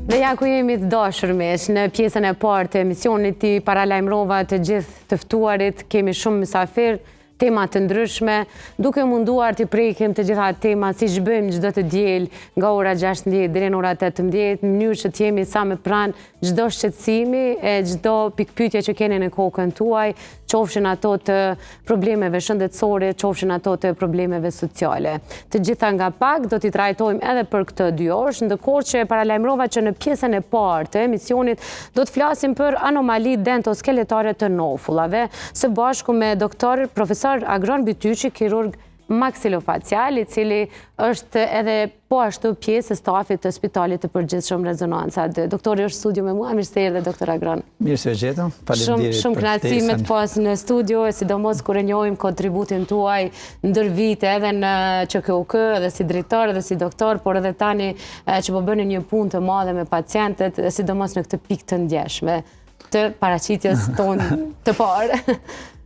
Dhe ja ku jemi të dashur miq, në pjesën e parë të emisionit i paralajmërova të gjithë të ftuarit, kemi shumë mysafir, tema të ndryshme, duke munduar të prekim të gjitha temat si që bëjmë çdo të diel nga ora 16 deri në ora 18, në mënyrë që të jemi sa më pranë çdo shqetësimi e çdo pikpyetje që keni në kokën tuaj, qofshin ato të problemeve shëndetësore, qofshin ato të problemeve sociale. Të gjitha nga pak do t'i trajtojmë edhe për këtë 2 orë, ndërkohë që paralajmërova që në pjesën e parë të emisionit do të flasim për anomali dentoskeletare të nofullave, së bashku me doktor profesor Agron Bytyqi, kirurg maksilofacial, i cili është edhe po ashtu pjesë e stafit të Spitalit të Përgjithshëm Rezonanca. Doktori është studio me mua, mirë se erdhe doktor Agron. Mirë se gjetëm, faleminderit. Shumë kënaqësi me të pas në studio, sidomos kur e njohim kontributin tuaj ndër vite edhe në QKUK, edhe si drejtor, edhe si doktor, por edhe tani që po bëni një punë të madhe me pacientët, sidomos në këtë pikë të ndjeshme të paraqitjes tonë të parë.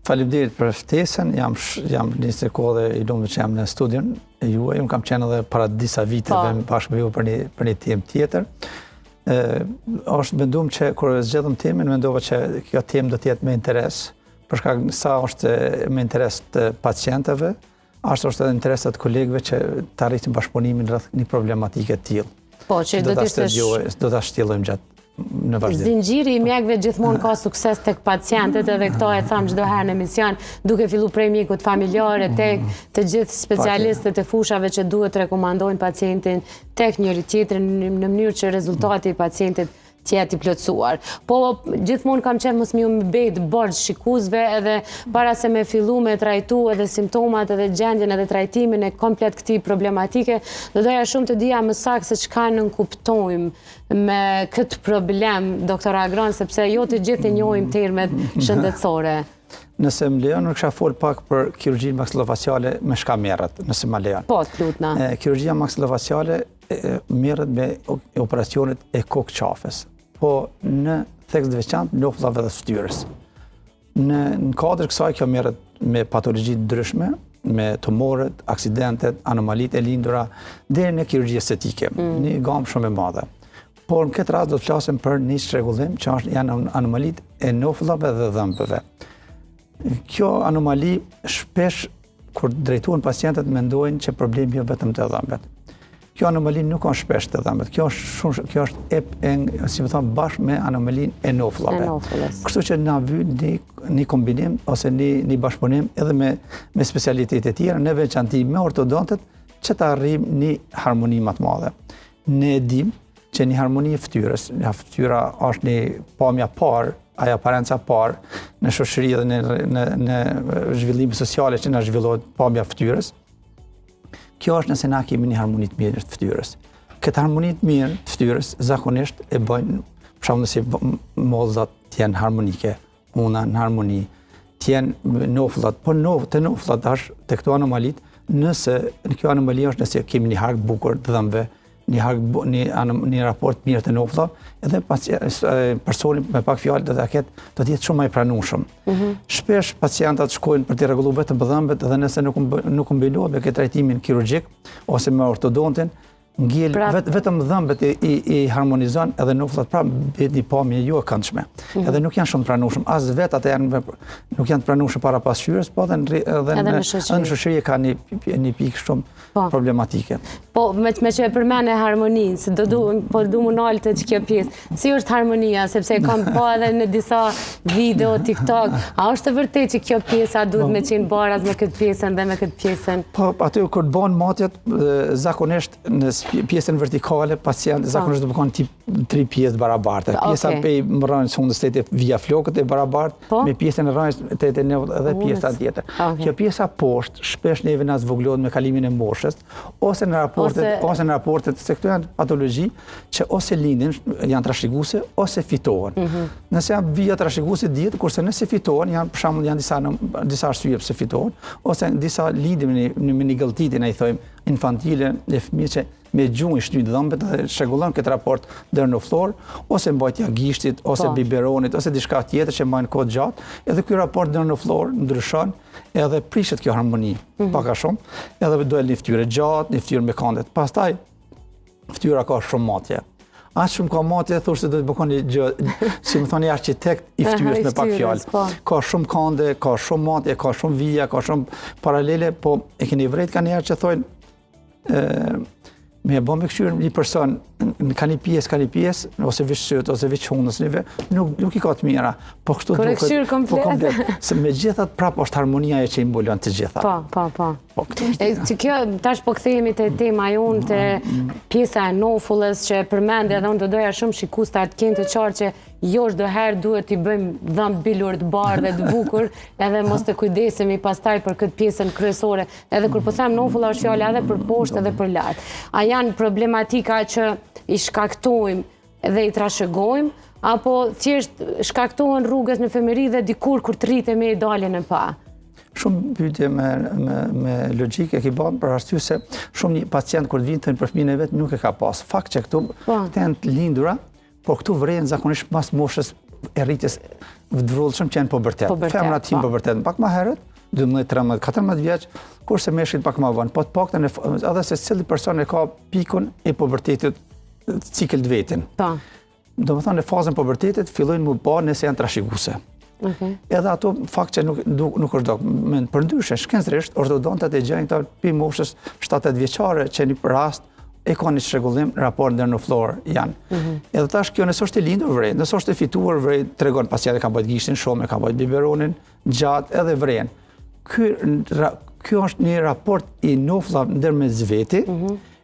Faleminderit për ftesën, jam një kohë dhe i lumtur që jam në studion e juaj. Unë kam qenë edhe para disa viteve bashkë me ju për një temë tjetër. Është menduar që kur zgjedhëm temën, mendova që kjo temë do të jetë me interes, për shkak sa është me interes të pacientëve, ashtu është edhe interes të kolegëve që të arritin bashkëpunimin rreth një problematike të tillë. Po, që do ta shtjellojmë gjatë në vazhdim. Zinxhiri i mjekëve gjithmonë ka sukses tek pacientët, edhe këto e tham çdo herë në emision, duke filluar prej mjekut familjare tek të gjithë specialistët e fushave që duhet të rekomandojnë pacientin tek njëri tjetrin në mënyrë që rezultati i pacientit të jetë i plotësuar. Po gjithmonë kam qenë mos më mbet borxh shikuesve, edhe para se me fillu me trajtu edhe simptomat edhe gjendjen edhe trajtimin e komplet këtij problematike, do doja shumë të dija më saktë se çka nënkuptojmë me këtë problem, doktor Agron, sepse jo të gjithë e njohim termet shëndetësore. Nëse më lejon, unë kisha fol pak për kirurgjinë maksilofaciale me shka merret, nëse më lejon. Po, të lutna. Kirurgjia maksilofaciale merret me operacionet e kokë qafës, po në theks të veçantë nofullave dhe fytyrës. Në kuadër kësaj kjo merret me patologji të ndryshme, me tumorët, aksidentet, anomalitë e lindura, deri në kirurgji estetike, një gamë shumë e madhe. Por në këtë rast do të flasim për një çrregullim që janë anomalitë e nofullave dhe dhëmbëve. Kjo anomali shpesh kur drejtohen pacientët mendojnë që problemi është vetëm te dhëmbët. Kjo anomali nuk ka shpesh te dhëmbët. Kjo është si më thon bashkë me anomalinë e nofullave. Kështu që na vjen një kombinim ose një bashkëpunim edhe me specialitete tjera, në veçanti me ortodontët, që të arrijmë një harmoni më të madhe. Ne dim që një harmoni e fytyrës, fytyra është një pamja parë, ajo aparenca parë në shoqëri dhe në zhvillime sociale që na zhvillohet pamja e fytyrës. Kjo është nëse na kemi një harmoni të mirë të fytyrës. Këtë harmoni të mirë të fytyrës zakonisht e bëjnë, për shembull nëse mollzat të jenë harmonike, una në harmoni, të jenë nofullat, po të nofullat është të këto anomalit, nëse në kjo anomali është nëse kemi një hark bukur të dhëmbëve, një raport mirë të nofullave, edhe personi me pak fjalë do të jetë shumë më i pranueshëm. Shpesh pacientët shkojnë për të rregulluar vetëm dhëmbët dhe nëse nuk kombinohet me këtë trajtimin kirurgjik ose me ortodontin, ngel vetëm dhëmbët i harmonizon edhe nofullat prapë bëhet një pamje jo e këndshme. Edhe nuk janë shumë pranueshëm, as vetë ata nuk janë të pranueshëm para pasqyrës, po edhe në shoqëri ka një pikë shumë problematike. Po me që e përmend harmoninë, se du më nalte që kjo pjesë. Si është harmonia, sepse kam pa edhe në disa video, TikTok, a është vërtet që kjo pjesa duhet me qenë baraz me këtë pjesën dhe me këtë pjesën? Po aty kur të bëhen matjet, zakonisht në pjesën vertikale, pacienti zakonisht do të bëhen tip 3 pjesë barabarta. Pjesa pej rrënjës fundës të via flokët e barabartë, me pjesën e rrënjës të edhe pjesa tjetër. Kjo pjesa poshtë shpesh neve na zvoglohet me kalimin e moshës, ose në raportet se këto janë patologji që ose lindin, janë trashëguese, ose fitohen. Nëse janë vija trashëguese dihet, kurse nëse fitohen, për shembull janë disa arsye pse fitohen, ose disa lindje me një gëlltitin, ai thojmë, infantile, e fëmijë që me gjumë i shtyt dhëmbët dhe shregullon këtë raport dërnoflor, ose mbajtja gishtit, ose biberonit, ose diçka tjetër që mbajnë kohë gjatë, edhe ky raport dërnoflor ndryshon, edhe prishet kjo harmoni pak a shumë, edhe duhet një fytyrë gjatë, një fytyrë me kandet. Pastaj fytyra ka shumë matje. Aq shumë ka matje, thosh se do të bëkoni gjë, si më thoni architekt i ftyrës me pak fjalë. Ka shumë kande, ka shumë matje, ka shumë vija, ka shumë paralele, po e keni vërejt ka njerë që thojnë me e bom me këshyrë një person, ka një pjesë, ose vish syt, ose vish hunës njëve, nuk i ka të mira. Po kështu duket, këshyrë komplet. Se me gjithat prap është harmonia e që i mbulon të gjithat. Po. Që kjo, tash po kthehemi te tema jonë, te pjesa e nofullës që përmendë edhe unë do doja shumë shikusta të kenë të qartë që jo çdo herë duhet t'i bëjmë dhëmë bilur të bardhë dhe të bukur, edhe mos të kujdesemi pastaj për këtë pjesën kryesore. Edhe kur po them nofulla është fjala edhe për poshtë edhe për lart. A janë problematika që i shkaktojmë dhe i trashëgojmë, apo thjesht shkaktohen rrugës në femëri dhe dikur kur të rritemi i dalin e pa? Shumë pyetje me logjike e ki bërë për arsye se shumë një pacient kur vinë thënë për fëmijën e vet nuk e ka pas. Fakt që këtu janë të lindura, por këtu vren zakonisht pas moshës e rritjes vdrullshëm që janë pubertet. Femrat hin pubertet pak më herët, 12, 13, 14 vjeç, kurse meshkujt pak më vonë. Po të paktën edhe se cili person e ka pikun e pubertetit cikël të vetin. Domethënë në fazën e pubertetit fillojnë më bë nëse janë trashëguese. Edhe ato fakt që nuk është dokument. Përndryshe, shkencërisht, ortodontët e gjejnë këta pi moshës 7-8 vjeçare që në rast e ka një çrregullim raport ndër janë. Edhe tash kjo nëse është e lindur vren, nëse është e fituar vren, tregon pacienti ka bërë gishtin shumë, ka bërë biberonin gjatë edhe vren. Ky është një raport i nofullave ndërmjet veti,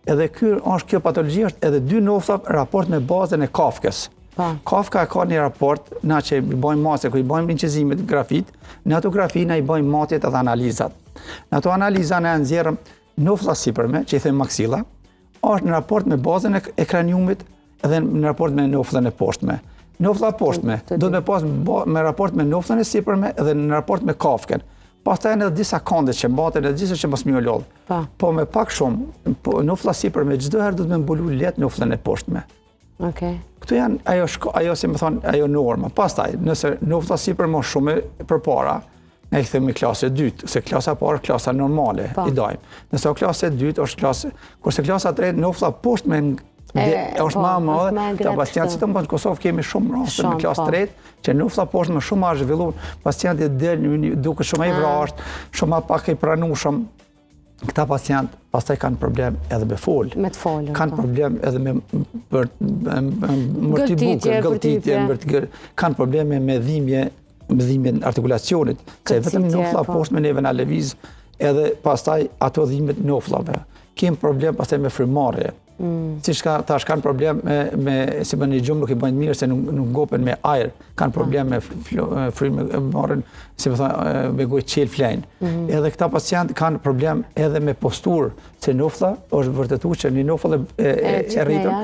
edhe kjo patologji është edhe dy nofulla raport me bazën e Kafkës. Kafka ka një raport, na që i bojmë masë, ku i bojmë inqizimet grafit, në ato grafi na i bojmë matjet edhe analizat. Në ato analiza na nxjerrëm nofulla sipërme, që i thënë maksilla, është në raport me bazën e kraniumit edhe në raport me nofullën e poshtme. Nofulla poshtme do të me pas me raport me nofullën e sipërme edhe në raport me Kafkën. Pastaj janë edhe disa kande që mbaten edhe disa që mos më lodh. Po me pak shumë, nofulla sipërme çdo herë do të më mbulu lehtë nofullën e poshtme. Këtu janë ajo si më thonë, ajo norma. Pastaj, nëse nofulla sipërme është shumë përpara, ne i themi klasë e dytë, se klasa e parë është klasa normale, i dajmë. Nëse o klasë e dytë është klasë, kurse klasa e tretë nofulla poshtme është më e madhe, ta pacientët në Kosovë kemi shumë raste në klasë tretë, që nofulla poshtme shumë më zhvilluar, pacientët del duke shumë i vrasht, shumë pak i pranueshëm. Këta pacient pastaj kanë problem edhe me fol. Kanë problem edhe me gëlltitje, kanë probleme me dhimbje artikulacionit, se vetëm nofulla poshtme neve na lëviz edhe pastaj ato dhimbjet nofullave. Kemë problem pastaj me frymarrje. Siç tash kanë problem si bën një gjumë nuk i bëjnë mirë se nuk ngopen me ajër, kanë problem me frymë, marrin si më thonë me gojë qel flajnë. Edhe këta pacient kanë problem edhe me posturë, se nofulla është vërtetuar që një nofullë e rritur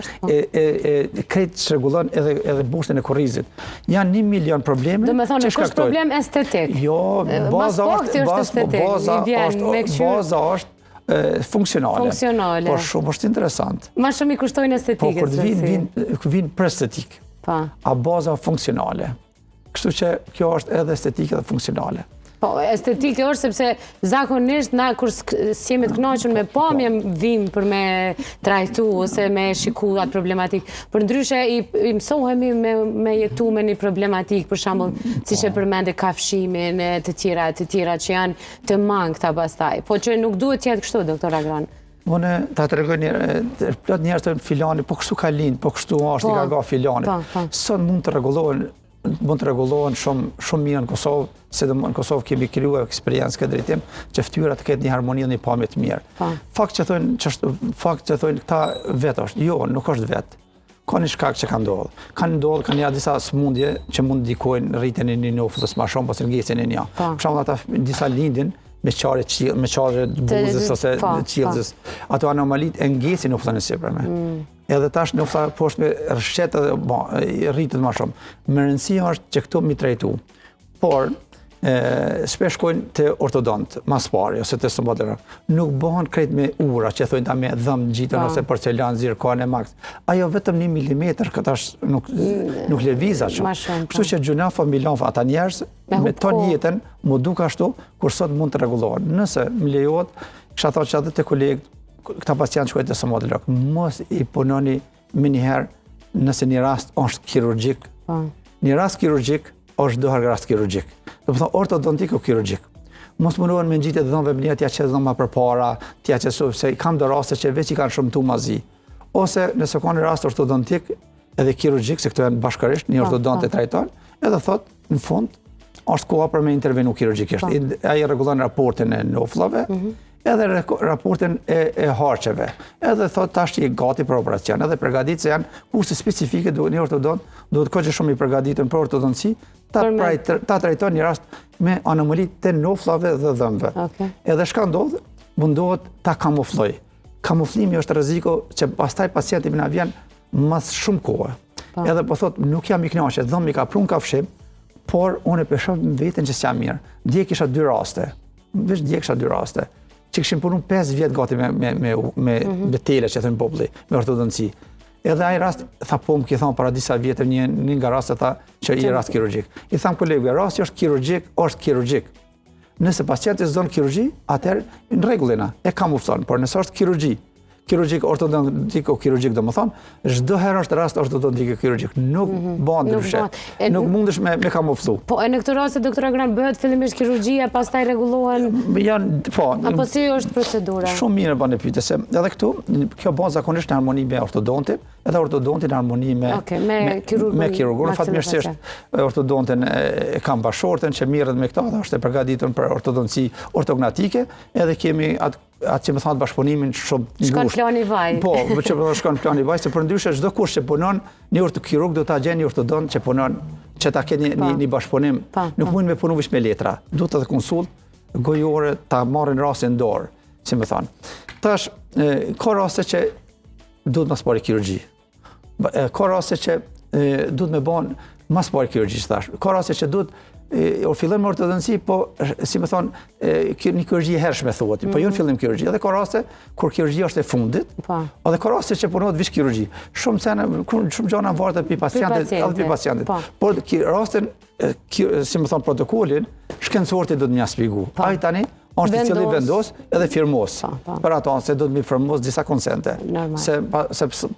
krejt çrregullon edhe bushtën e korrizit. Janë 1 milion probleme. Do të thonë është problem estetik. Jo, baza është funksionale. Por shumë është interesant. Ma shumë i kushtojnë estetikës. Po, kur vinë për estetik, a baza funksionale. Kështu që kjo është edhe estetikë dhe funksionale. Po, estetikë është sepse zakonisht na kur s'jemi të kënaqur me pamje vim për me trajtu ose me shiku atë problematik. Për ndryshe i mësohemi me jetu me një problematik, për shembull, siç e përmendë kafshimin, të tjera që janë të mangëta pastaj. Po që nuk duhet të jetë kështu, doktor Agron. Unë ta tregoj plot njerëz të filani, po kështu ka lind, po kështu është i ka ga filani. Sot mund të rregullohen shumë mirë në Kosovë, se në Kosovë kemi krijuar eksperiencë këtë drejtim, që fytyra të ketë një harmoni dhe një pamje të mirë. Fakt që thonë këta vetë është, jo, nuk është vetë. Ka një shkak që ka ndodhur. Ka një disa smundje që mund ndikojnë rritjen e një nofullës më shumë ose ngjesjen e një. Për shembull ata disa lindin me qarje të buzës ose qillzës. Ato anomalit e ngjesin nofullën e sipërme. Edhe tash nofulla poshtme rrshet edhe rritet më shumë. Më rëndësia është që këto mi trajtu. Por shpesh shkojnë te ortodont, mas pari ose te stomatolog. Nuk bëhen krejt me ura, që thonë ta me dhëm gjitën ose porcelan, zirkon e maks. Ajo vetëm 1 milimetër, këtash nuk lëviz ashtu. Kështu që gjunafa milonfa ata njerëz me ton jetën mu duk ashtu, kur sot mund të rregullohen. Nëse më lejohet, kisha thënë që edhe te kolegët, këta pacient shkojnë te stomatolog, mos i punoni më një herë nëse një rast është kirurgjik, një rast kirurgjik është doher rast kirurgjik. Do të thonë ortodontik o kirurgjik. Mos mundohen me ngjitë dhëmbëve më t'ia qes dhëmba përpara, t'ia qesoj se kam do raste që veç i kanë shëmtuar mazi. Ose nëse ka një rast ortodontik edhe kirurgjik, se këto janë bashkërisht, një ortodont e trajton, edhe thot në fund është koha për me intervenu kirurgjikisht. Ai rregullon raportin e nofllave, edhe raportin e harqeve. Edhe thot tash je gati për operacion, edhe përgatit se janë kurse specifike, një ortodont duhet kohë shumë i përgatitur për ortodonci, ta trajton një rast me anomali të nofllave dhe dhëmbëve. Edhe çka ndodh, mundohet ta kamufloj. Kamuflimi është rreziku që pastaj pacienti më na vjen mas shumë kohë. Edhe po thot nuk jam i kënaqur, dhëmbi ka prun ka fshim, por unë e peshoh veten që s'jam mirë. Dje kisha 2 raste. Veç dje kisha 2 raste. Që kishin punu 5 vjet gati me betele që thënë populli, me ortodonci. Edhe ai rast tha po më thonë para disa vjetër një nga rastet tha që i rast kirurgjik. I tham kolegëve, rasti është kirurgjik. Nëse pacienti s'don kirurgji, atëherë në rregull e kamuflon, por nëse është kirurgjik ortodontik o kirurgjik domethënë, çdo herë është rast ortodontik o kirurgjik, nuk bën ndryshe. Nuk mundesh me kamuflu. Po e në këtë rast doktor Agran bëhet fillimisht kirurgjia, pastaj rregullohen. Apo si është procedura? Shumë mirë bën e pyetje se edhe këtu kjo bën zakonisht në harmoni me ortodontin, edhe ortodontin në harmoni me kirurgun. Fatmirësisht ortodontin e kam bashortën që mirret me këto, është e përgatitur për ortodonci ortognatike, edhe kemi atë që më thonë bashkëpunimin shumë shkon plani vaj. Po, që shkon plani vaj, se për ndryshe çdo kush që punon, një ortokirurg do ta gjejë një ortodont që punon, që ta ketë një bashkëpunim. Nuk mund me punu vetëm me letra. Duhet edhe konsult gojore ta marrin rastin dorë, si më thonë. Tash ka raste që duhet mas pari kirurgji. Ka raste që duhet me bën mas pari kirurgji, thash. Ka raste që duhet fillon me ortodonci, po si më thonë, një kirurgji hershme thuhet, po jo në fillim kirurgji. Edhe ka raste kur kirurgjia është e fundit, edhe ka raste që punohet veç kirurgji. Shumë gjëra varet pi pacientit, Por rastin, si më thonë, protokollin, shkencorti do të më shpjegoj. Ai tani është i cili vendos edhe firmos. Për ato se do të më firmos disa konsente. Se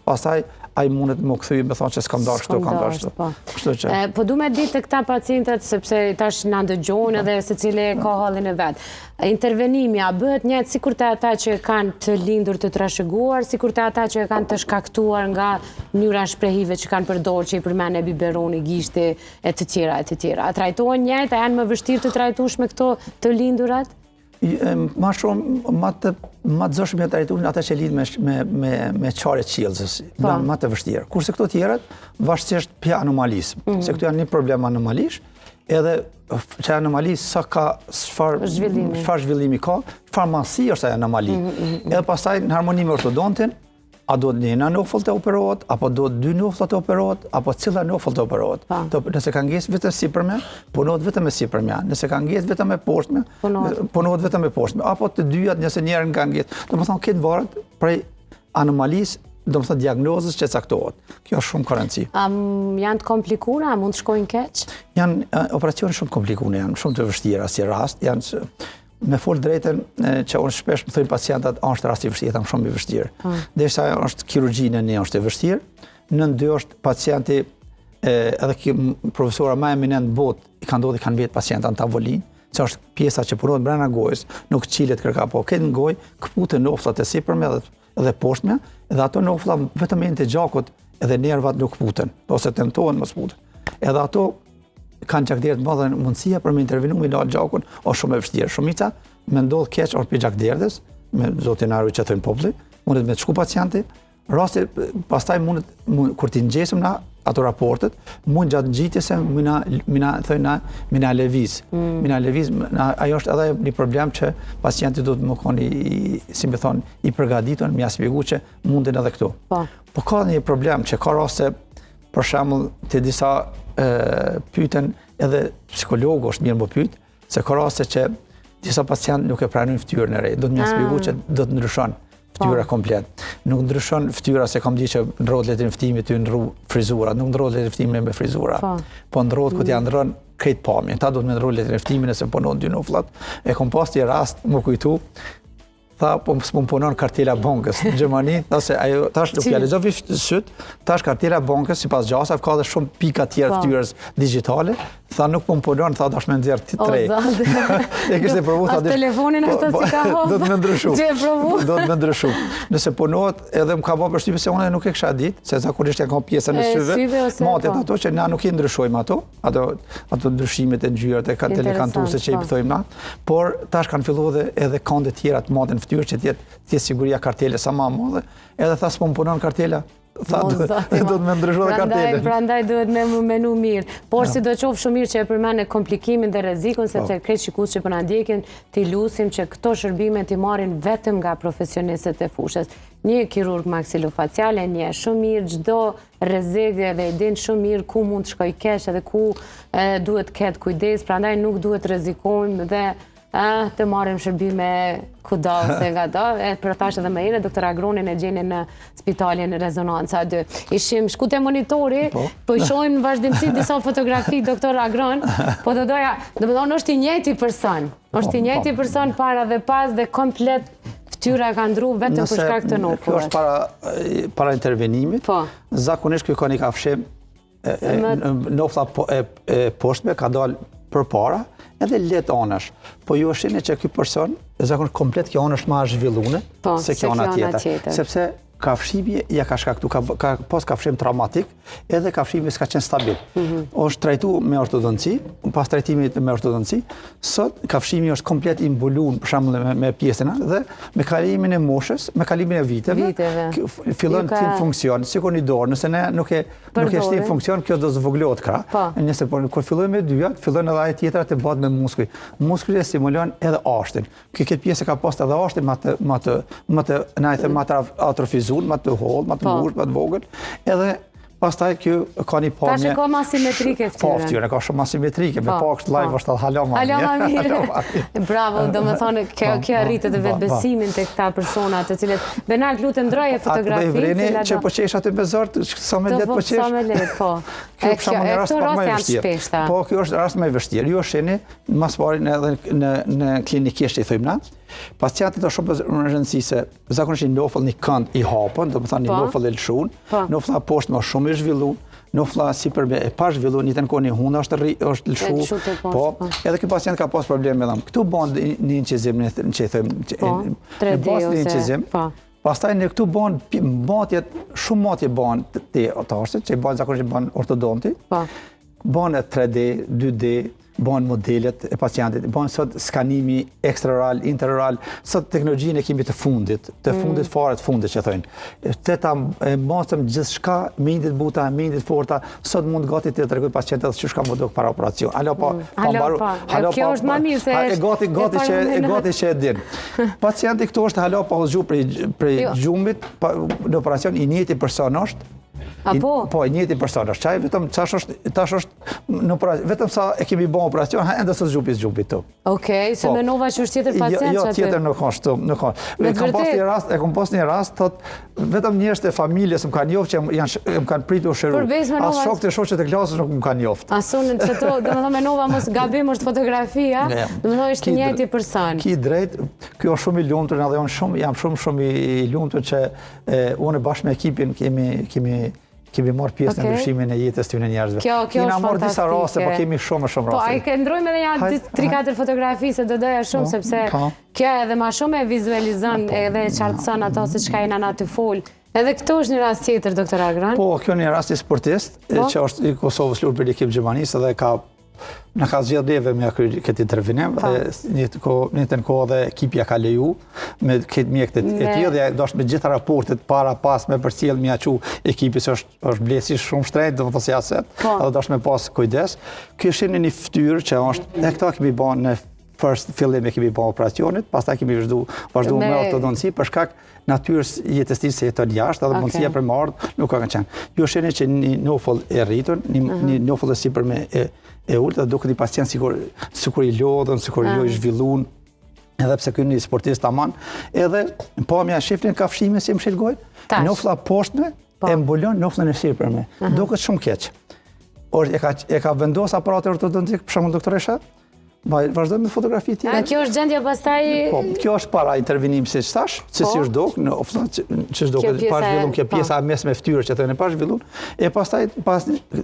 pastaj ai mundet më kthy me thonë që s'kam dashur këto, kam dashur këto. Po du me ditë të këta pacientët, sepse tash na dëgjojnë edhe secili ka hallin e vet. Intervenimi a bëhet njëjtë sikur të ata që kanë të lindur të trashëguar, sikur të ata që kanë të shkaktuar nga mënyra shprehive që kanë përdorur, që i përmend biberoni, gishti e të tjera. A trajtohen njëjtë, a janë më vështirë të trajtueshme këto të lindurat? Ma shumë, ma të zëshme të trajtuar ata që lidh me qarje qilëzës, ma të vështirë. Kurse këto tjerët, vazhdimisht për anomalisë, se këto janë një problem anomalish, edhe që anomalisë sa ka, çfarë zhvillimi ka, çfarë masi është ajo anomali. Edhe pastaj në harmoni me ortodontin, a do të një nofëll të operohet, apo do të 2 nofëll të operohet, apo cila nofëll të operohet. Nëse ka ngesë vetëm sipërme, punohet vetëm me sipërmja. Nëse ka ngesë vetëm me poshtme, punohet vetëm me poshtme. Apo të dyjat nëse njërin ka ngesë. Domethënë këtë varet prej anomalisë, domethënë diagnozës që caktohet. Kjo është shumë rëndësi. Janë të komplikuara, a mund të shkojnë keq? Janë operacione shumë komplikuara, janë shumë të vështira si rast, janë me fol drejtën që unë shpesh më thënë pacientat është rasti i vështirë, jam shumë i vështirë. Derisa është kirurgjinë ne është e vështirë, në dy është pacienti edhe profesora më eminent botë i kanë ndodhur kanë vetë pacienta në tavolinë, që është pjesa që punohet brenda gojës, nuk qilet kërka, po këtë në gojë këputen nofllat e sipërme edhe poshtme, edhe ato noflla vetëm të gjakut edhe nervat nuk këputen, ose tentohen mos puten. Edhe ato kanë gjakderdhë të madhe, mundësia për me intervenu me lart gjakun është shumë e vështirë. Shumica me ndodh keq është për gjakderdhës, me zotin arru që thënë populli, mundet me të shku pacienti, rasti pastaj mundet, kur ti ngjesim na ato raportet, mund gjatë ngjitjese mina lëviz. Mina lëviz, ajo është edhe një problem që pacienti do të më koni, si me thonë, i përgatitur, më ja shpjegu që mundin edhe këtu. Po ka një problem që ka raste, për shembull, të disa pyeten edhe psikologë është mirë më pyet, se ka raste që disa pacientë nuk e pranojnë fytyrën e re, do të më shpjegoj që do të ndryshon fytyra komplet. Nuk ndryshon fytyra se kam ditë që ndrohet letrin e ftimit ty ndru frizura, nuk ndrohet letrin e ftimit me frizura. Po ndrohet kur t'ja ndron krejt pamjen. Ta do të më ndrohet letrin e ftimit nëse punon dy nofllat. E kom pas një rast më kujtu, tha, po s'më punon kartela bankës në Gjermani, tha se ajo, tash nuk realizovi syt, tash kartela bankës, sipas gjasave, ka dhe shumë pika tjerë fytyrës digjitale, tha nuk më punon, tha dash me nxjerr 3. E kishte provu, tha telefonin ashtu si ka hop. Do të më ndryshu. Do të më ndryshu. Nëse punohet, edhe më ka bërë përshtypje se unë nuk e kisha ditë, se zakonisht janë ka pjesën e syve, matet ato që na nuk i ndryshojmë ato ndryshimet e ngjyrat e telekantuese që i thojmë na, por tash kanë filluar edhe konde tjera të maten fytyrë që të siguria kartele sa më e madhe, edhe tha s'po punon kartela. Tha do të më ndryshoj dhe kartelën. Prandaj duhet me menu mirë. Por si do qoftë shumë mirë që e përmend komplikimin dhe rrezikun, sepse krejt shikues që po na ndjekin, t'i lusim që këto shërbime t'i marrin vetëm nga profesionistët e fushës. Një kirurg maksilofacial e njeh shumë mirë çdo rrezik dhe e din shumë mirë ku mund të shkojë keq edhe ku duhet të ketë kujdes, prandaj nuk duhet të rrezikojmë dhe të marrim shërbime kudo ose nga do. Për thashë edhe më herët, doktor Agronin e gjeni në spitalin Rezonanca 2. Ishim shku te monitori, po i shohim në vazhdimsi disa fotografi doktor Agron, po të doja, domethënë është i njëjti person. Është i njëjti person para dhe pas dhe komplet fytyra ka ndru vetëm për shkak të nofullet. Kjo është para intervenimit. Zakonisht kjo ka një kafshim nofla e poshtme ka dalë përpara, edhe let anësh. Po ju është që ky person, zakonisht komplet kjo anë është më zhvilluar se kjo ana tjetër. Sepse kafshimi ja ka shkaktu, ka pas kafshim traumatik, edhe kafshimi s'ka qenë stabil. Është trajtuar me ortodonci, pas trajtimit me ortodonci, sot kafshimi është komplet i mbuluar për shembull me pjesën dhe me kalimin e moshës, me kalimin e viteve, fillon të funksion, sikur një dorë, nëse ne nuk e shtim funksion, kjo do zvoglohet krah. Nëse kur fillojmë me dyja, fillon edhe ajo tjetra të bëhet me muskuj. Muskujt e stimulon edhe ashtin. Këtë pjesë ka pas edhe ashtin më të atrofizuar, më të hollë, më të ngushtë, më të vogël, edhe pastaj kjo ka një palme... Tash ka ma simetrike ftyrën. Ftyrën ka shumë ma simetrike, me pa kështë live është hala ma mirë. Bravo, do me thonë, kjo arritët dhe vetë besimin të këta personat, të cilët... Benart, lutem ndroje fotografi... Atë bëj vreni që po qesh aty me zortë, sa me letë po qesh... Sa me letë, po. Këto rast janë shpeshta. Po, kjo është rast me vështirë. Ju është sheni, mas parin edhe në klinikisht i thujmë na, pacientët është shumë në rëndësi se zakonisht i nofëll një kënd i hapën, do më thënë një nofëll e lëshun, nofëlla poshtë më shumë i zhvillu, nofëlla sipërme e pa zhvillu, një të në kohë një hunda është lëshu, edhe këtë pacient ka pas probleme edhe. Këtu bënd një incizim, në që i thëmë, në bas një incizim, pastaj në këtu bënd matjet, shumë matje bënd të arsit, që i bënd zakonisht i bënd ortodonti, bënd 3D, 2D, bënë modelet e pacientit, bënë sot skanimi ekstraoral, interoral, sot teknologjinë e kemi të fundit fare të fundit që thëjnë. Të ta masëm gjithë shka, mindit buta, mindit forta, sot mund gati të tregoj pacientit dhe që shka më dojë para operacion. Kjo është ma mirë se gati që e din. Pacienti këto është halo pa hëzgju prej gjumit, në operacion i njëti person është, po, i njëti person është qaj, vetëm tash është, vetëm sa e kemi bon operacion, enda së zgjupit të. Okej, se menova që është tjetër pacient që aty? Jo, tjetër nuk është, nuk është. E kom pas një rast, thot, vetëm njështë e familjes më kanë njoftë që më kanë pritur shëru. As shok të shoqet e klasës nuk më kanë njoftë. Asunën që to, do më thë menova mos gabim është fotografia, do më thë është njëti person. Ki drejt, kjo është shumë i lumtur, edhe jam shumë i lumtur që unë bashkë me ekipin kemi marrë pjesë në ndryshimin e jetës të njerëzve. Kjo është fantastike. Kina marrë disa raste, po kemi shumë raste. Po, a i ndrojmë edhe një 3-4 fotografi, se do doja shumë, sepse kjo edhe ma shumë e vizualizon edhe e qartëson ato se qka i nana të folë. Edhe këto është një rast tjetër, doktor Agron? Po, kjo një rast i sportist, që është i Kosovës lurë për ekip Gjermanisë, edhe në ka zgjedhë neve me këtë intervenim, një të në kohë dhe ekipja ka leju me këtë mjekët e tjë, dhe do është me gjitha raportet para pas me përcjell me aqu ekipi se është blesi shumë shtrejt, dhe më të si aset, edhe do është me pas kujdes. Kjo është një ftyrë që është, e këta kemi ba në fillim e kemi ba operacionit, pas ta kemi vazhdu me ortodonci, për shkak natyrës jetës ti se jeton jashtë, edhe mundësia për mardë nuk ka qenë. Jo është që një nofull e rritur, një nofull e sipër me e ullë, dhe duke një pacient sikur i lodhën, sikur jo i zhvillun, edhe pse kënë një sportist aman, edhe po mja shifrin kafshime si më shilgojt, nofulla poshtme e mbulon nofullën e sipërme. Duket shumë keq. E ka vendos aparat ortodontik, për shembull doktoresha, Vazhdojmë me fotografi tjetër. Kjo është gjendja pastaj... Po, kjo është para intervenim si thash, si është dok, që është dok, pa zhvillun, kjo pjesa mes me ftyrë që të në pa zhvillun, e pastaj,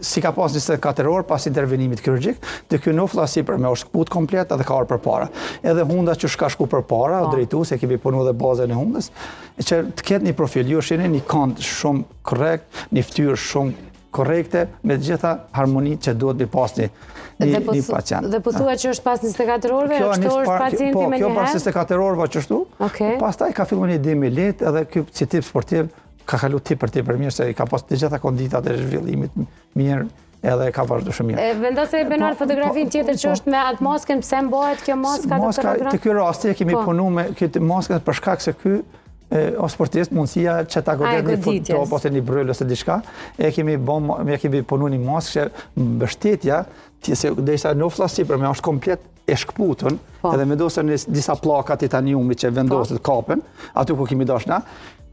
si ka pas 24 orë pas intervenimit kirurgjik, dhe kjo nofla sipër me është kput komplet edhe ka orë për para. Edhe hunda që shka shku për para, drejtu, se kemi punu dhe bazën e hundës, që të ketë një profil, ju është një kant shumë korrekt, një ftyrë shumë korrekte, me gjitha harmoni që duhet mi pas një pacient. Dhe po thua që është pas 24 orëve, kështu është pacienti me Kjo njëherë? pas 24 orëve qështu, pastaj ka fillu një dimi let, edhe kjo si tip sportiv, ka kalu tip për mirë, se ka pas të gjitha konditat e zhvillimit mirë, edhe ka vazhdu shumë mirë. Vendose Benar fotografin tjetër që është me atë masken, pse mbohet kjo maska doktor Agran? Të kjo rasti, kemi punu me këtë masken për shkak se ky o sportist mundësia që ta godet një futbol ose një brëll ose diçka, e kemi punu një maskë që mbështetja, dhe isa nofla sipër me është komplet e shkputën, edhe me dosë në disa plaka titaniumi që vendoset kapen, aty ku kemi dashna,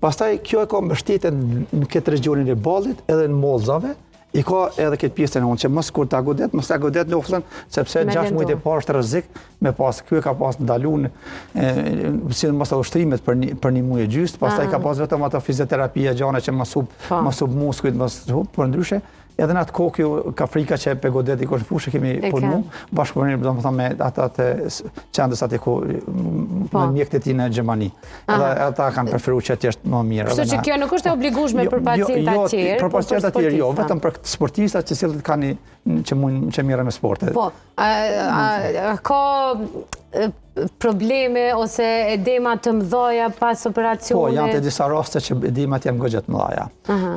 pastaj kjo e ka mbështetjen në këtë regionin e ballit edhe në molzave, i ka edhe këtë pjesën e unë që mësë kur ta godet noflën, sepse 6 muajt e parë është rrezik me pas, kjo e ka pas ndalun si në mësë ushtrimet për një muaj e gjysë, pastaj ka pas vetëm ato fizioterapia gjane që më sub muskujt, për ndryshe, edhe në atë kohë kjo Kafrika që pe godet i kosh fushë kemi punu, bashkëpunimit do më thëmë me ata të qendës ati ku me mjekët e ti në Gjermani. Edhe ata kanë preferu që t'jeshtë më mirë. Kështu që kjo nuk është e obligueshme për pacientë tjerë, për pacientë tjerë, jo, vetëm për sportistat që cilët kanë që mirë me sportet. Po, ka probleme ose edema të mdhaja pas operacione? Po, janë të disa raste që edemat janë gogjet mëdhaja.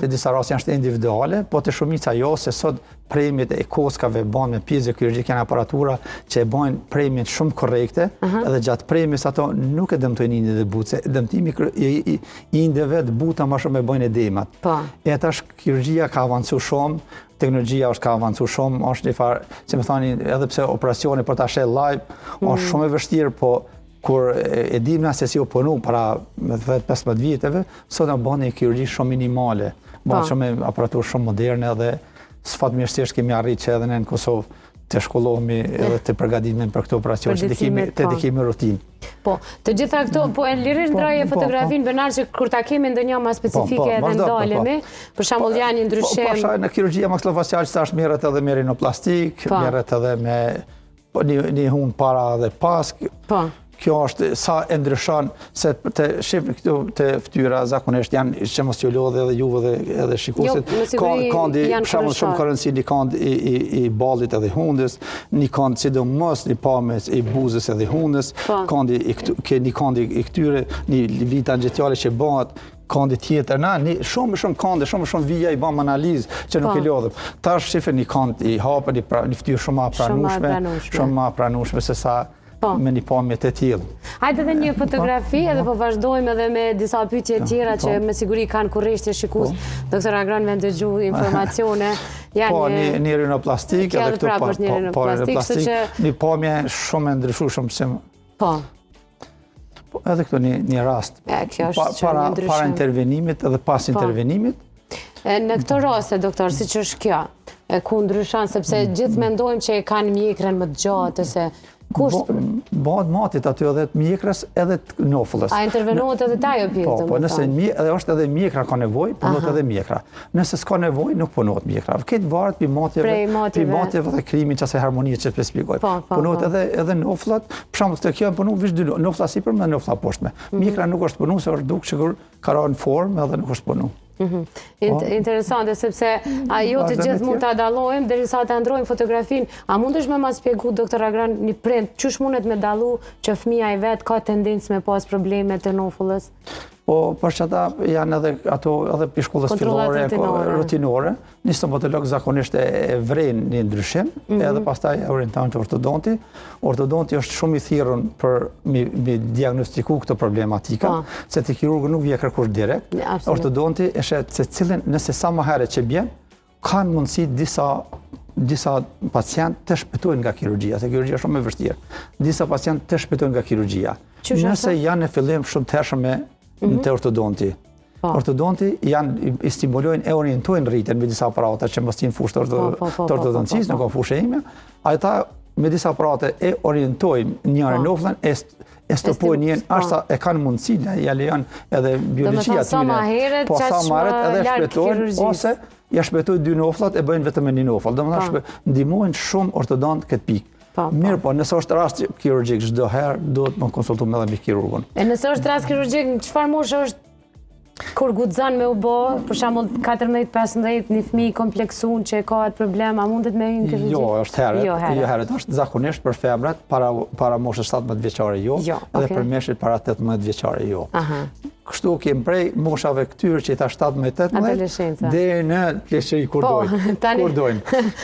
Të disa raste janë shte individuale, po të shumica jo, se sot premit e koskave banë me pjezë kirurgjike janë aparatura që e bajnë premit shumë korrekte, edhe gjatë premis ato nuk e dëmtojnë indi dhe butë, se dëmtimi i indeve dhe buta ma shumë e bajnë edemat. E tash kirurgjia ka avancu shumë, teknologjia është ka avancu shumë, është një farë, që me thani, edhe pse operacioni për ta shel live, është shumë e vështirë, po kur e dimna se si u punu para 15 viteve, sot në bënë një kirurgji shumë minimale, bënë shumë aparaturë shumë moderne edhe sfat mirësisht kemi arrit që edhe në Kosovë të shkollohemi edhe të përgatitemi për këtë operacion, që të dikimi rutinë. Po, të gjitha këto, po e lirisht ndraje fotografinë, Benar, që kur ta kemi ndonjë ma specifike edhe ndalemi, për shembull janë një ndryshim. Po, pastaj në kirurgjia maksilofasiale që tash merret edhe me rinoplastik, merret edhe me një hund para dhe pas. Kjo është sa e ndryshon, se të shifën këtu të ftyra zakonisht janë që mos t'ju lodhe edhe juve edhe shikusit. Kandi, shumë kërënsi një kand i ballit edhe hundës, një kand sidomos një pames i buzës edhe hundës, një kandi i këtyre, një vita nxitjale që bëhat, kandi tjetër, shumë kande, shumë vija i bëm analizë që nuk i lodhëm. Ta është shifën një kand i hapër, një ftyrë shumë ma pranushme, se sa me një pamje të tjilë. Hajde edhe një fotografi, edhe po vazhdojmë edhe me disa pyetje tjera që me siguri kanë kurreshtje shikus. Doktor Agran me ndëgju informacione. Po, një rinoplastik, edhe këtu një pamje shumë e ndryshueshme. Po. Edhe këtu një rast. Para intervenimit edhe pas intervenimit. Në këto raste, doktor, si që është kjo, ku ndryshon, sepse gjithë mendojmë që e kanë mjekrën më të gjatë, se bëhet matit aty edhe të mjekrës edhe të noflës. A intervenohet edhe ta jo pjesë? Po, nëse është edhe mjekra ka nevoj, punohet edhe mjekra. Nëse s'ka nevoj, nuk punohet mjekra. Këtë varet për matjeve dhe krimin që asaj harmonije që të spjegoj. Punohet edhe noflat, për shumë të kjo punu vish dy nofla sipër me nofla poshtme. Mjekra nuk është punu, se është dukë që ka ra në formë edhe nuk është punu. Interesante, sepse jo të gjithë mund të adalojmë, derisa të ndrojmë fotografinë. A mundesh me ma spjegu, doktor Agran, një prind, qësh mundet me dalu që fëmija i vetë ka tendencë me pas probleme të nofullës? Po, për që ata janë edhe për shkollës fillore, rutinore, një stomatolog zakonisht e vrejnë një ndryshim, edhe pastaj e orientojnë të ortodonti. Ortodonti është shumë i thirrën për me diagnostiku këtë problematika, se të kirurgu nuk vje kërkush direkt. Ortodonti e shet se cilën nëse sa më herë që bjen, kanë mundësi disa pacient të shpëtojnë nga kirurgjia, se kirurgjia është shumë e vështirë. Disa pacient të shpëtojnë nga kirurgjia. Nëse janë në fillim shumë të hershme në të ortodonti. Ortodonti i stimulojnë e orientojnë rritën me disa aparata që mos t'jin fushë të ortodoncisë, nuk ka fushë e ime, ata me disa aparate e orientojnë njërën noflën, e stopojnë njën, ashta e kanë mundësi, ja lejon edhe biologjia tyre. Po sa ma heret edhe shpëtojnë, ose ja shpëtojnë 2 noflat e bëjnë vetëm e 1 nofl. Do më thashë, ndihmojnë shumë ortodont këtë pikë. Mirë po, nëse është rast kirurgjik, çdo herë duhet më konsultu me dhe me kirurgun. E nëse është rast kirurgjik, çfarë moshë është kur guxon me u bë, për shembull 14-15, një fëmijë kompleksuar që ka atë problem, a mundet me hyrë në kirurgji? Jo, është herët. Është zakonisht për femrat para moshës 17 vjeçare jo, edhe për meshkujt para 18 vjeçare jo. Kështu kemi prej moshave këtyre që i ta 17-18 deri në pleqëri kur dojnë.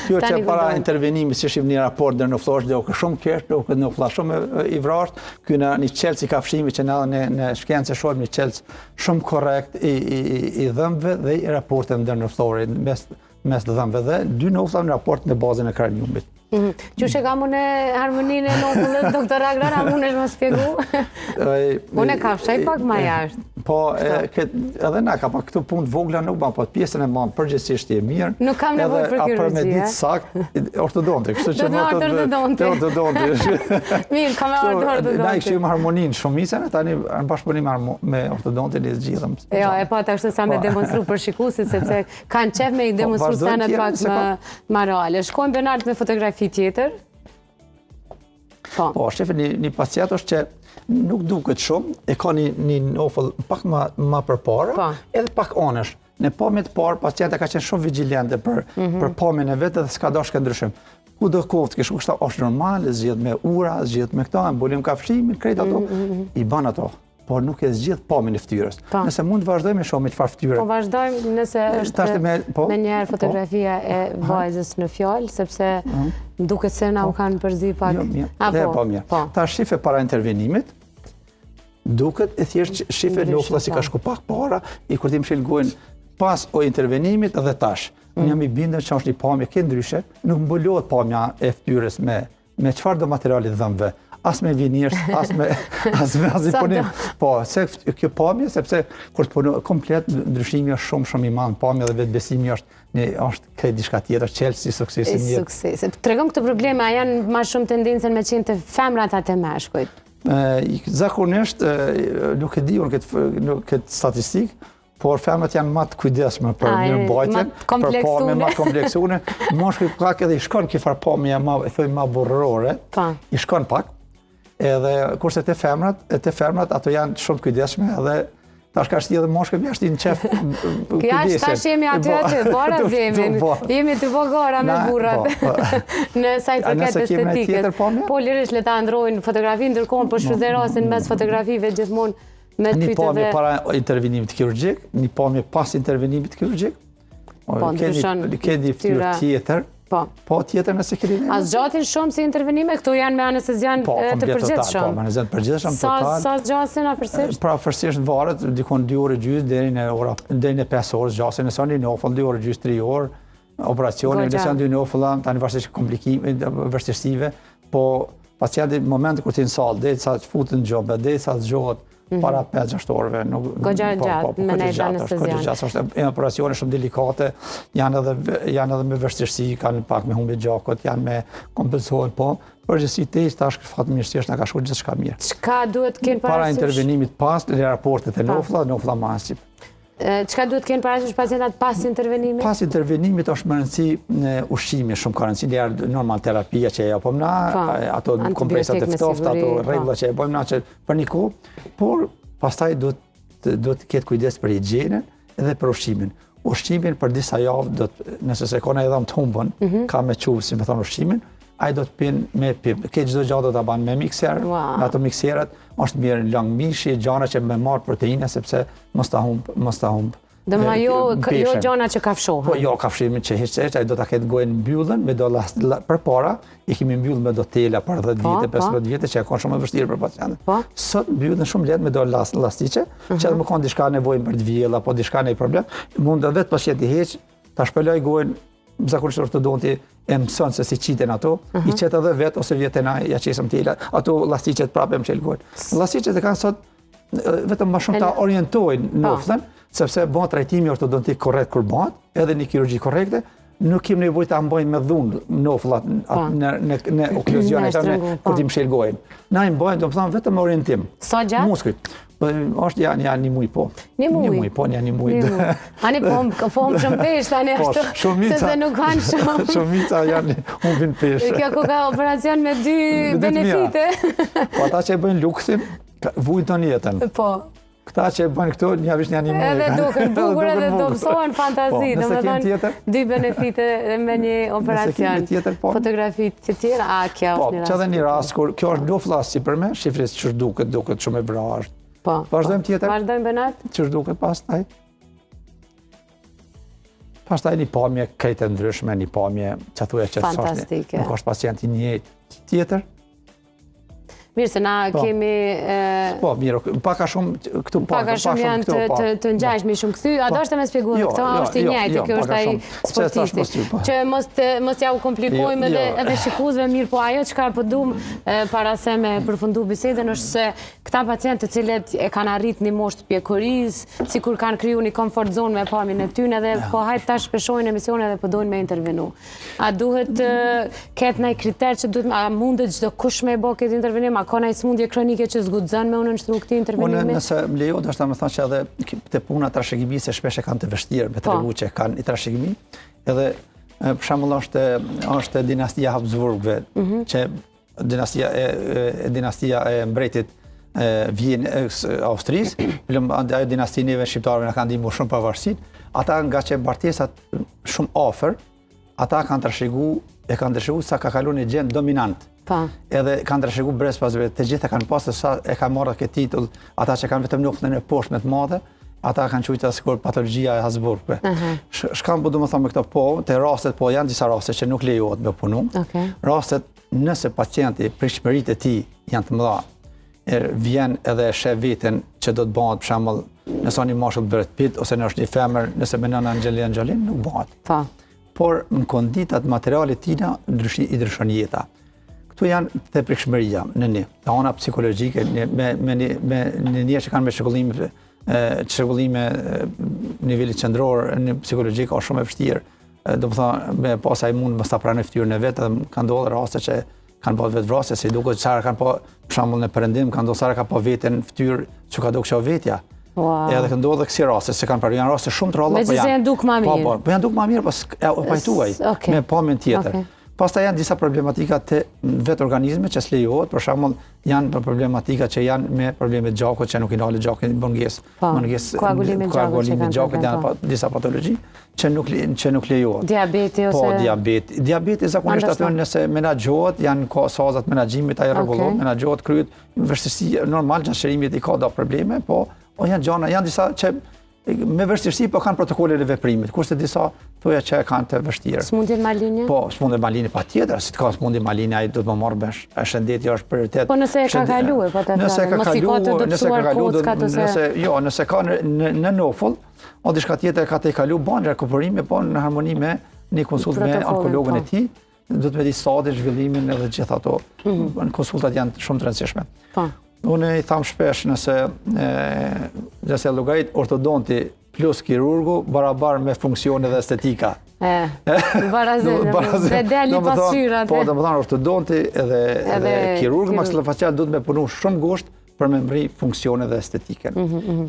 Kjo që para intervenimit si shihni një raport deri në flosh do shumë keq, do në flash shumë i vrasht, ky në një çelës i kafshimit që në shkencë shohim një çelës shumë korrekt i dhëmbëve dhe i raportet deri në florin mes dhëmbëve dhe 2 nofla në raport në bazën e kraniumit. Qushe ka mune harmoninë e nofullës, doktor Agrar, a mune është më spjegu? Unë e kafshaj pak ma jashtë. Po, edhe na ka pak këtu punë vogla nuk ban, po pjesën e ban përgjithsisht e mirë. Nuk kam nevojë për kirurgji, për me ditë sakt, ortodonte, kështu që më ortodonte. Mirë, kam e ortodonte. Na i këshim harmoninë shumicën, tani në bashkëpunim me ortodontin i zgjidhëm. Jo, e po, ta kështu sa me demonstru për shikusit, sepse kanë qef me i demonstru senet pak më reale. Shkojmë Bernard me fotografi tjetër? Po, shefe, një pacient është që nuk duket shumë, e ka një nofull pak ma përpara, edhe pak anësh. Në pamjet parë, pacienta ka qenë shumë vigilante për pamjen e vetë dhe s'ka dashur ndryshim. Ku do kohë kështu është normal, zgjedh me ura, zgjedh me këto, embolim kafshimin, krejt ato, i ban ato. Por nuk e zgjidh pamjen e fytyrës. Nëse mund të vazhdojmë me shumë çfarë fytyre. Po vazhdojmë nëse është me njëherë fotografia e vajzës në fjalë, sepse duket se na u kanë përzi pak. Po mirë. Ta shife para intervenimit, duket e thjesht shife nofla si ka shku pak para, i kur ti më shilgojnë pas o intervenimit dhe tash. Unë jam i bindur që është një pamje ke ndryshe, nuk mbulohet pamja e fytyrës me çfarë do materiali dhëmbëve. As me vinirës, as me aziponim. Po, se kjo pamje, sepse kur të punu komplet, ndryshimi është shumë i madh, pamje dhe vetë besimi është këtë diçka tjetër, qelës i suksesin njërë. Suksesin. Tregon këtë probleme, a janë ma shumë tendencën me qenë të femrat atë meshkujt? Zakonisht, nuk e di unë këtë statistikë, por femrat janë më të kujdesshme për mirëmbajtjen, për pamje më të kompleksune. Moshkujt pak edhe i shkon kjo farë pamje më burrore, i shkon pak. Edhe kurse te femrat ato janë shumë kujdesshme edhe tash ka shti edhe moshkët jashtë në qef kujdesin. Kja tash jemi aty, para jemi të vogara me burrat në saj përket estetikës. Po lirisht le ta ndrojnë fotografi, ndërkohë po shfrytëzohen mes fotografive gjithmonë me Twitter. Një pamje para intervenimit kirurgjik, një pamje pas intervenimit kirurgjik. Keni fytyrë tjetër. Po, tjetër nëse keni A zgjatin shumë si intervenime? Këto janë me anestezian të përgjithshëm? Po, me anestezian të përgjithshëm, total. Sa zgjasin afërsisht? Pra, afërsisht varet, dikon 2 orë gjysmë deri në 5 orë zgjasin. Nëse një nofull 2 orë gjysmë, 3 orë, operacioni, nëse janë 2 nofulla, tani vazhdimisht komplikime, vështirësive, po pacienti në momentin kur ti në sallë, derisa të futet në xhobe, derisa të zgjohet para 5-6 orëve. Goxha gjatë, me nejtë anestezian. Është operacione shumë delikate, janë edhe me vështirësi, kanë pak me humbje gjakut, janë me kompensohen, po, përgjithësi tash fatmirësisht na ka shkuar gjithçka mirë. Çka duhet të kenë para intervenimit pas, në raportet e nofla masip. Çka duhet të kenë parasysh pacientat pas intervenimit? Pas intervenimit është më rëndësi ushqimi, shumë ka rëndësi, normal terapia që e japim na, ato kompresat e ftofta, ato rregulla që e bëjmë na që për një kohë, por pastaj duhet të ketë kujdes për higjienën dhe për ushqimin. Ushqimin për disa javë, nëse se ka në edham të humbën, ka me quvë, si me thonë ushqimin, ai do të pinë me pip. Këtë çdo gjë do ta banë me mikser, me ato mikserat, është mirë lang mishi, gjana që me marr proteine sepse mos ta humb. Domethënë jo gjana që kafshohen. Po jo kafshimin që hiç ai do ta ketë gojën mbyllën me do përpara, i kemi mbyllur me do tela për 10 vite, 15 vite që ka shumë më vështirë për pacientët. Sot mbyllën shumë lehtë me do elastiqe, që edhe më kanë diçka nevojë për të vjell apo diçka në problem, mund edhe vetë pacienti heq, ta shpeloj gojën. Zakonisht ortodonti e mëson se si qiten ato, i qet edhe vetë ose vjetë na ja qesëm tela, ato elastiqet prapë më çelgojnë. Elastiqet e kanë sot vetëm më shumë ta orientojnë noflën, sepse bën trajtimi ortodontik korrekt kur bëhet, edhe një kirurgji korrekte, nuk kemi nevojë ta mbajmë me dhunë nofullat në okluzionin kur ti mshël gojën. Na i mbajmë domethënë vetëm orientim. Sa gjatë? Muskujt. Është janë një muj po. Një muj? Po, një muj. Ani po më shumë pesh tani ashtu, se nuk kanë shumë. Shumica janë humbin pesh. Kjo ku ka operacion me 2 benefite. Po ata që e bëjnë luksin, vujnë të jetën. Po. Këta që e bëjnë këto, një muj. Edhe duken bukur edhe do mësohen fantazi. Nëse kemë tjetër? 2 benefite me një operacion. Fotografi të tjera, kjo është një rast. Po, që edhe një rast, kur kjo është do flasë si për me, shifris që duket shumë e vrasht. Po. Vazhdojmë tjetër? Vazhdojmë Benat? Që duket pastaj? Pastaj një pamje krejtë ndryshme, një pamje që thuja që fantastike. Nuk është pacienti njëjtë. Tjetër? Mirë se na kemi... Po, mirë, paka shumë këtu... Paka shumë janë të ngjashme shumë këthy, a do është me spjeguar këto, është i njëjtë, kjo është ai sportisti. Që mos ja u komplikojmë edhe shikuesve, mirë, po ajo çka po duam para se me përfundu bisedën është se këta pacientë të cilët e kanë arrit një moshë të pjekurisë, sikur kanë kriju një comfort zone me pamjen e tyre edhe po hajt ta shpeshojnë emisione dhe po dojnë me intervenu. A duhet ketë ndonjë kriter që duhet, a mundet çdo kush me bë këtë intervenim? Ka një smundje kronike që zgudzon me nënshtu këti intervenimi? Unë nëse më lejo, do shta me thonë që edhe të puna trashëgimi se shpesh e kanë të vështirë me të regu që kanë i trashëgimi. Edhe për shembull është dinastia Habsburgëve, që dinastia e mbretit vjen Austrisë, ajo dinasti neve shqiptarëve na kanë ndihmuar shumë pavarësinë, ata nga që bartesat shumë afër, ata kanë trashëguar sa ka kaluar një gjend dominant. Edhe kanë trashëguar brez pas vetë, të gjitha kanë pasur sa e ka marrë këtë titull, ata që kanë vetëm njoftën e poshtme të madhe, ata kanë quajtur sikur patologjia e Habsburgëve. Shkam po domethënë me këto po, te rastet po janë disa raste që nuk lejohet me punu. Rastet nëse pacienti pritshmëritë e tij janë të mëdha, vjen edhe sheh veten që do të bëhet për shembull, nëse një mashkull Brad Pitt ose nëse është një femër, nëse bënon Angelina Jolie nuk bëhet. Por në konditat materialit tina i ndryshon jeta. Këtu janë të pritshmëria në një, të ana psikologjike, me një që kanë me çrregullime nivelit qendror, në psikologjik është shumë e vështirë. Do të thonë, me pasaj mund mos ta pranoj fytyrën e vet, kanë ndodhur raste që kanë bërë vetvrasje, si duket çfarë kanë po, për shembull në perëndim kanë ndodhur ka po veten fytyrë që ka dukur vetja. Edhe kanë ndodhur kësi raste, se kanë parë janë raste shumë të rralla, po janë duk më mirë. Po janë duk më mirë, pas e pajtuaj me pamjen tjetër. Pastaj janë disa problematika të vetë organizmit që s'lejohet, për shembull janë problematika që janë me probleme të gjakut që nuk i ndalet gjaku në mungesë koagulimit të gjakut, janë disa patologji që nuk lejohet. Diabeti ose po diabeti zakonisht aty nëse menaxhohet, janë sazat menaxhimit ai rregullohet, menaxhohet kryet vështirësi normal gjashërimit i ka do probleme, po janë gjëra, janë disa që me vështirësi po kanë protokollet e veprimit, kurse disa thoya që kanë të vështirë. Smundje maline? Po, smundje maline patjetër, si të ka smundje maline ai do të më marrë vesh. Shëndeti është prioritet. Po nëse e ka kaluar, po të nëse ka në nofull, o diçka tjetër ka të kalu, bën rekuperime, po në harmoni me një konsult me onkologën e tij, do të me di stadin, zhvillimin edhe gjithë ato. Konsultat janë shumë të rëndësishme. Unë i tham shpesh nëse llogarit ortodonti plus kirurgu barabar me funksione dhe estetika. Dhe deli pasqyrat. Po, domethënë ortodonti edhe kirurgu maksilofacial duhet me punu shumë gusht për me mbri funksione dhe estetiken.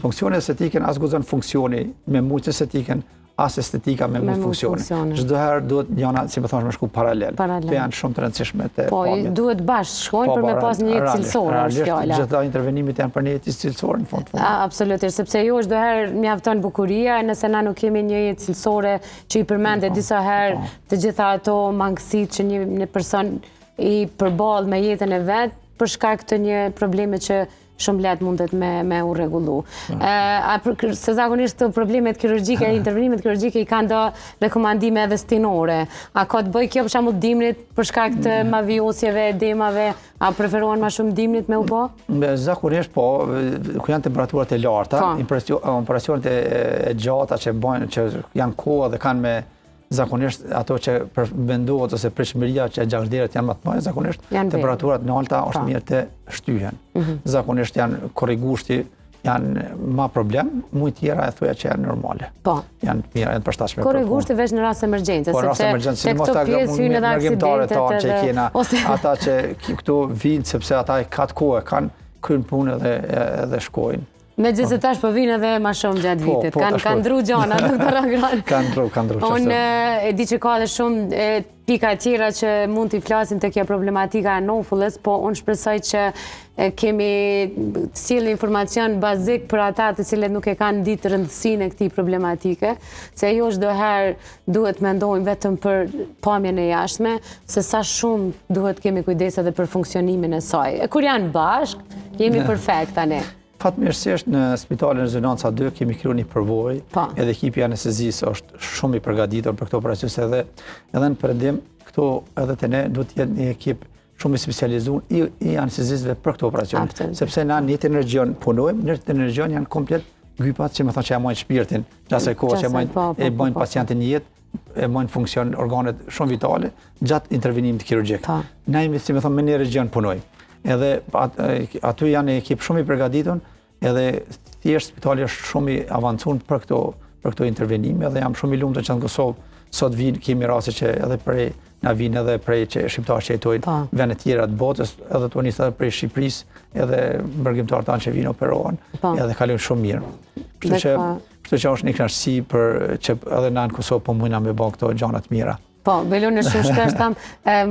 Funksione dhe estetiken as guxon funksioni me mujtë estetiken, as estetika me mujtë funksione. Çdo herë duhet jana, si më thonë, me shku paralel. Po janë shumë të rëndësishme te pamja. Po, duhet bashkë shkojnë për me pas një jetë cilësore, është fjala. Gjitha intervenimit janë për një jetë cilësore në fund. Absolutisht, sepse jo çdo herë mjafton bukuria, nëse na nuk kemi një jetë cilësore që i përmendet disa herë të gjitha ato mangësitë që një person i përball me jetën e vet për shkak të një probleme që shumë lehtë mundet me u rregullu. Se zakonisht problemet kirurgjike, intervenimet kirurgjike i kanë do rekomandime edhe stinore. A ka të bëj kjo për shembull dimrit për shkak të maviosjeve, edemave, a preferohen më shumë dimrit me u bë? Zakonisht po, ku janë temperaturat e larta, operacionet e gjata që bëjnë, që janë kohë dhe kanë me zakonisht ato që vendohet ose pritshmëria që gjakderet janë më të mëdha, zakonisht temperaturat në alta është mirë të shtyhen. Zakonisht janë korrigushti, janë ma problem, mujt tjera e thuja që janë normale. Po. Janë të mira, janë të përshtatshme. Korrigusht veç në rast emergjence, po, sepse te këto pjesë hyjnë edhe aksidentet që kena, ose ata që këtu vinë sepse ata e katë kohë kanë kryen punë edhe shkojnë. Megjithëse tash po vinë edhe më shumë gjatë vitit. Kanë ndru gjana, doktor Agran. Kanë ndru. Unë e di që ka edhe shumë pika tjera që mund t'i flasim të kjo problematika e nofullës, po unë shpresoj që kemi sjellë informacion bazik për ata të cilët nuk e kanë ditë rëndësinë e këtij problematike, se jo çdo herë duhet mendojmë vetëm për pamjen e jashtme, se sa shumë duhet kemi kujdes edhe për funksionimin e saj. E kur janë bashkë, jemi perfekt tani. Fatmirësisht në spitalin Rezonanca 2 kemi kryer një përvojë, edhe ekipi i anestezisë është shumë i përgatitur për këtë operacion, se edhe në perëndim këtu edhe te ne duhet të jetë një ekip shumë i specializuar i anestezistëve për këtë operacion, sepse na në jetën e region punojmë, në jetën e region janë komplet gypat që më thonë që e mojnë shpirtin, gjasë kohë që e bojnë pacientin në jetë, e mojnë funksion organet shumë vitale gjatë intervenimit kirurgjik. Na jemi, si më thonë, me një region punojmë. Edhe aty janë ekip shumë i përgatitur, edhe thjesht spitali është shumë i avancuar për këto intervenime, dhe jam shumë i lumtur që në Kosovë sot vinë, kemi raste që edhe prej na vinë edhe prej që shqiptarë që jetojnë vende tjera të botës, edhe të nisë edhe prej Shqipërisë, edhe bërgjimtarë tanë që vinë operohen, edhe kalojnë shumë mirë. Kështu që është një kënaqësi për që edhe na në Kosovë po mundna me bën këto gjëra të mira. Po, Belon në shumë shpesh tam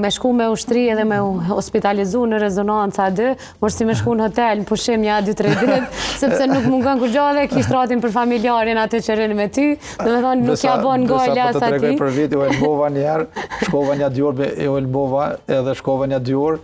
me shku me ushtri edhe me hospitalizu në Rezonanca 2, është si me shku në hotel, në pushim një 2-3 ditë, sepse nuk mungon kur gjallë, kishtë ratin për familjarin atë që rinë me ty, dhe me thonë nuk ja bon gojla sa ti. Po të tregoj për vit, u elbova njerë, shkova një 2 orë, u elbova edhe shkova një 2 orë,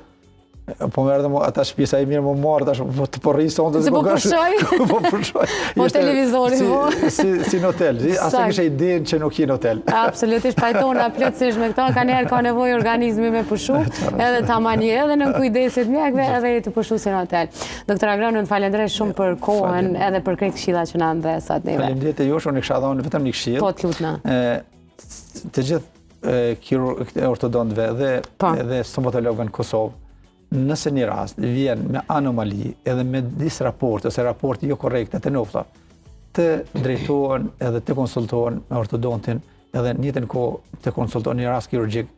po më erdhe ata shpisa i mirë më marrë, të porri sonë, se po përshoj? Po përshoj. Po televizori po? Si në hotel, asë kështë idenë që nuk jenë hotel. Absolutisht, pajtona plotësisht me këta, ka njerë ka nevojë organizmi me pushu, edhe ta manje, edhe në kujdesit mjekve, edhe të pushu si në hotel. Doktor Agran, në falendrej shumë për kohën, edhe për krejt këshilla që në ndhe sot neve. Faleminderit e jush, unë i kësha dhonë vetëm një këshill. Po, t'lutna. Të gjithë ortodontëve dhe stomatologën në Kosovë, nëse një rast vjen me anomali edhe me disë raporte ose raporte jo korrekte të nofta, të drejtohen edhe të konsultohen me ortodontin, edhe në njëjtën kohë të konsultohen një rast kirurgjik,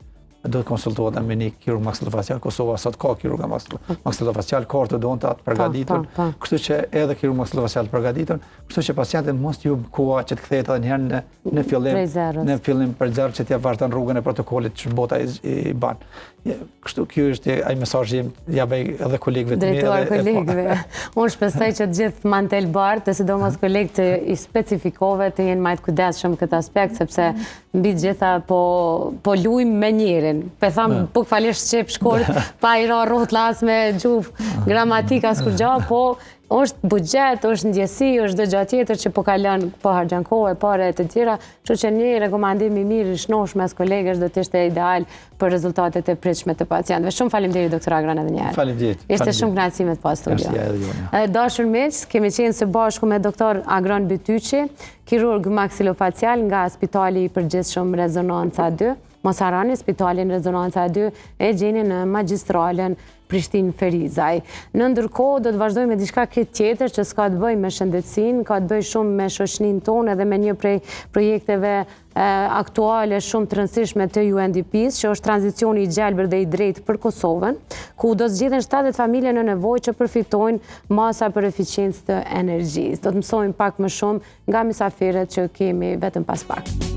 do të konsultohet me një kirurg maksillofacial. Kosova sot ka kirurga maksillofacial, ka ortodonta të përgatitur, kështu që edhe kirurg maksillofacial të përgatitur, kështu që pacientit mos t'ju koha që të kthehet edhe një herë në fillim për zero që t'ja vazhdon rrugën e protokollit që bota i ban. Kështu ky është ai mesazhi ja bëj edhe kolegëve të mirë. Drejtuar kolegëve. Unë shpresoj që të gjithë mantel bardh, dhe sidomos kolegët i specifikove të jenë më të kujdesshëm këtë aspekt, sepse mbi të gjitha po luajmë me njërin. Po tham buk falesh çep shkurt, pa i ra rrotlla as me gjuf gramatika as kur gjë, po është buxhet, është ndjesi, është çdo gjë tjetër që po kalon, po harxhan kohë, pare të tjera, kështu që një rekomandim i mirë i shnosh mes kolegësh do të ishte ideal për rezultatet e pritshme të pacientëve. Shumë faleminderit doktor Agran edhe një herë. Faleminderit. Ishte shumë kënaqësi me të pas studio. Dashur miq, kemi qenë së bashku me doktor Agran Bytyçi, kirurg maksillofacial nga Spitali i Përgjithshëm Rezonanca 2. Mos harroni, Spitalin Rezonanca 2 e gjeni në Magjistralen Prishtinë Ferizaj. Në ndërkohë do të vazhdojmë me diçka tjetër që s'ka të bëjë me shëndetësinë, ka të bëjë shumë me shoqërinë tonë edhe me një prej projekteve aktuale shumë të rëndësishme të UNDP-s, që është tranzicioni i gjelbër dhe i drejtë për Kosovën, ku do të zgjidhen 70 familje në nevojë që përfitojnë masa për eficiencë të energjisë. Do të mësojmë pak më shumë nga mysafirët që kemi vetëm pas pak.